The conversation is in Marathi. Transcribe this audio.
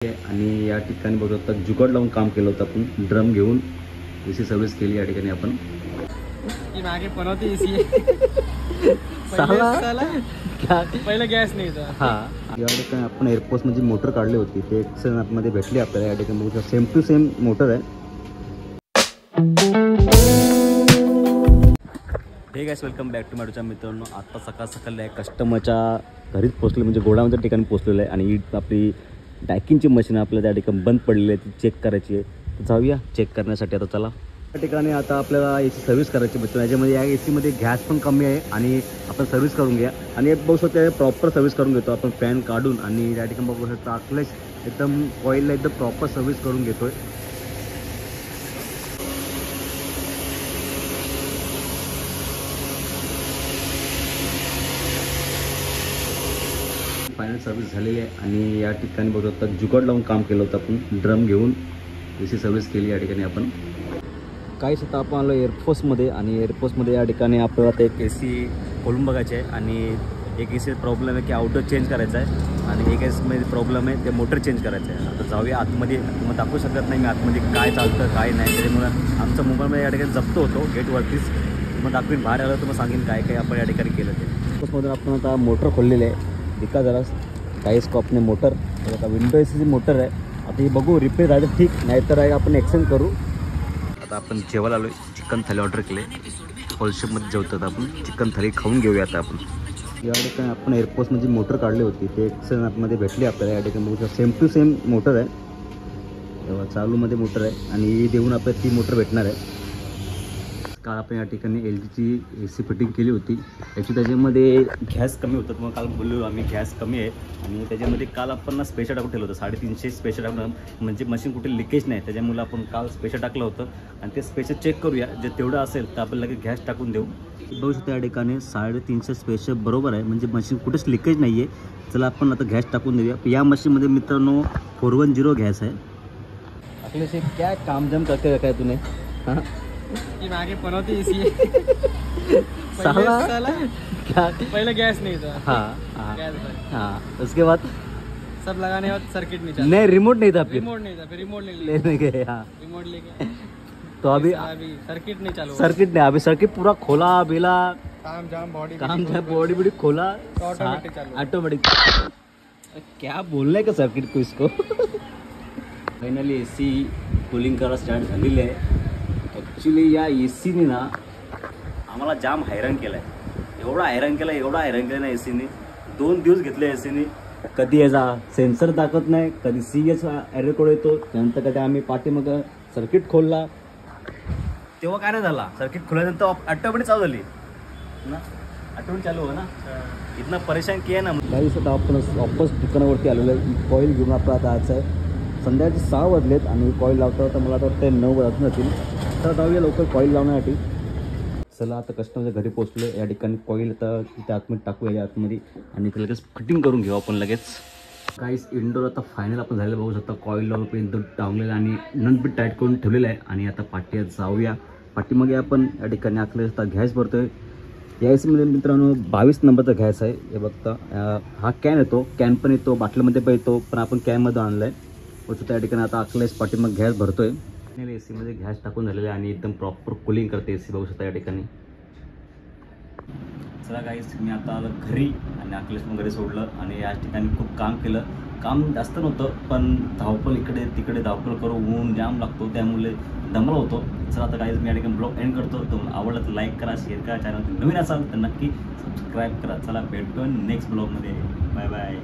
आणि या ठिकाणी बघू शकता जुगाड लावून काम केलं होतं आपण ड्रम घेऊन एसी सर्व्हिस केली या ठिकाणी आपण मागे बनवते एसी पहिला गॅस नाही था या ठिकाणी आपण एअरपोर्ट मध्ये मोटर काढली होती ते एक्सेल मध्ये भेटली आपल्याला या ठिकाणी बघू शकता सेम टू सेम मोटर आहे। Hey guys welcome back to माझ्या मित्रांनो, आता सकाळ सकाळी कस्टमरच्या घरीच पोहोचले म्हणजे गोडाऊनच्या ठिकाणी पोहोचलेलं आहे आणि आपली डॅकिंगची मशीन आपल्याला त्या ठिकाणी बंद पडलेली आहे ती चेक करायची आहे। तर जाऊया चेक करण्यासाठी। आता चला त्या ठिकाणी आता आपल्याला एसी सर्व्हिस करायची मित्रांनो। याच्यामध्ये या एसीमध्ये गॅस पण कमी आहे आणि आपण सर्व्हिस करून घ्या आणि बघू शकता प्रॉपर सर्व्हिस करून घेतो आपण फॅन काढून आणि त्या ठिकाणी बघू शकता आकलेच एकदम कॉईलला एकदम प्रॉपर सर्व्हिस करून घेतोय। फायनल सर्व्हिस झालेली आहे आणि या ठिकाणी बघू शकता जुगाड लावून काम केलं होतं आपण ड्रम घेऊन एसी सर्व्हिस केली या ठिकाणी आपण। काहीच आता आपण आलो एअरफोर्समध्ये आणि एअरफोर्समध्ये या ठिकाणी आपल्याला आता एक एसी खोलून बघायचे आहे आणि एक एसी प्रॉब्लेम आहे की आउटर चेंज करायचा आहे आणि एक एसीमध्ये प्रॉब्लेम आहे ते मोटर चेंज करायचं आहे। आता जाऊया आतमध्ये, मग दाखवू शकत नाही मी आतमध्ये काय चालतं काय नाही, त्याच्यामुळे आमचा मोबाईलमध्ये या ठिकाणी जप्त होतो गेटवरतीच। मग दाखवीन बाहेर आलं तर मग सांगेन काय काय आपण या ठिकाणी केलं ते। एअरफोर्समधून आपण आता मोटर खोललेले आहे, दिका जरा काही स्कॉपने मोटर आता विंडो एसीची मोटर आहे। आता हे बघू रिपेअर राहायचं ठीक, नाहीतर आहे आपण एक्सचेंज करू। आता आपण जेवायला आलो आहे, चिकन थाली ऑर्डर केले, होलशेपमध्ये जेवतात आपण चिकन थाली खाऊन घेऊया आता आपण। या ठिकाणी आपण एअरपोर्टमध्ये मोटर काढली होती ते एक्सेल ॲपमध्ये भेटली आपल्याला या ठिकाणी बघू सेम टू सेम मोटर आहे, तेव्हा चालूमध्ये मोटर आहे आणि देऊन आपल्याला ती मोटर भेटणार आहे। काल आपण या ठिकाणी LGची एसी फिटिंग केली होती, ॲक्च्युली त्याच्यामध्ये गॅस कमी होतं, मग काल बोललो आम्ही गॅस कमी आहे आणि त्याच्यामध्ये काल आपण स्पेशल टाकून ठेवलं होतं 350 स्पेशल टाकून, म्हणजे मशीन कुठे लिकेज नाही त्याच्यामुळे आपण काल स्पेशल टाकलं होतं आणि ते स्पेशल चेक करूया, जे तेवढं असेल तर आपण लगेच गॅस टाकून देऊ। बघू शकतो या ठिकाणी 350 स्पेशल बरोबर आहे, म्हणजे मशीन कुठेच लिकेज नाही आहे। चला आपण आता गॅस टाकून देऊया। या मशीनमध्ये मित्रांनो 410 गॅस आहे। आपले से क्या काम जम करते काय तुने हां मागे बनवते एसी पहले गैस नहीं था। हाँ उसके बाद सब लगाने के बाद सर्किट नहीं नहीं रिमोट नहीं था, फिर रिमोट लेने गए। हाँ रिमोट लेके तो अभी सर्किट नहीं चालू, सर्किट नहीं, अभी सर्किट पूरा खोला बिला काम जाम बॉडी बॉडी खोला ऑटोमेटिक ऑटोमेटिक। क्या बोलने का सर्किट को इसको। फाइनली एसी कूलिंग करायला स्टार्ट झालेली आहे। ॲक्च्युली या एसीने ना आम्हाला जाम हैराण केलं आहे, एवढा हैराण केलं ना एसीने। 2 दिवस घेतले एसीने, कधी याचा सेन्सर दाखवत नाही, कधी CS एरर कोड येतो, त्यानंतर कधी आम्ही पाठीमग सर्किट खोलला तेव्हा काय नाही झाला, सर्किट खोलल्यानंतर ऑटोमॅटिक चालू झाली ना, ऑटोमॅटिक चालू हो ना, इतना परेशान किया ना। काही सुद्धा आपण वापस दुकानावरती आलेलो आहे, कॉईल घेऊन आपला आता जायचं आहे। संध्याकाळचे 6 वाजलेत आणि कॉईल लावता होता मला वाटतं 9 वाजून जातील, तर जाऊया लवकर कॉईल लावण्यासाठी। चला आता कस्टमरच्या घरी पोहोचलो, या ठिकाणी कॉईल आता तिथे आतमध्ये टाकूया या आतमध्ये आणि ते लगेच फिटिंग करून घेऊ आपण लगेच। काहीच इंडोर आता फायनल आपण झालेलं बघू शकता, कॉईल लावून टांगलेलं आणि नंतर टाईट करून ठेवलेलं आहे आणि आता पाठीत जाऊया। पाठीमागे आपण या ठिकाणी आखले असता गॅस भरतोय। या एसीमध्ये मित्रांनो 22 नंबरचा गॅस आहे, हे बघता हा कॅन येतो, कॅन पण येतो, बाटलीमध्ये पण येतो, पण आपण कॅनमध्ये आणलं आहे बघू त्या ठिकाणी। आता आखलेस पाठीमाग गॅस भरतोय, एसीमध्ये गॅस टाकून झालेले आहे आणि एकदम प्रॉपर कूलिंग करते एसी बघू शकता या ठिकाणी। चला गाईस मी आता आलं घरी आणि अखिलेश पण घरी सोडलं आणि या ठिकाणी खूप काम केलं, काम जास्त नव्हतं पण धावपळ इकडे तिकडे धावपळ करू, ऊन जाम लागतो त्यामुळे दमलो होतो। चला आता गाईस मी या ठिकाणी ब्लॉग एंड करतो, तुम्हाला आवडलं तर लाईक करा, शेअर करा, चॅनल नवीन असाल तर नक्की सबस्क्राईब करा। चला भेटतो नेक्स्ट ब्लॉगमध्ये, बाय बाय।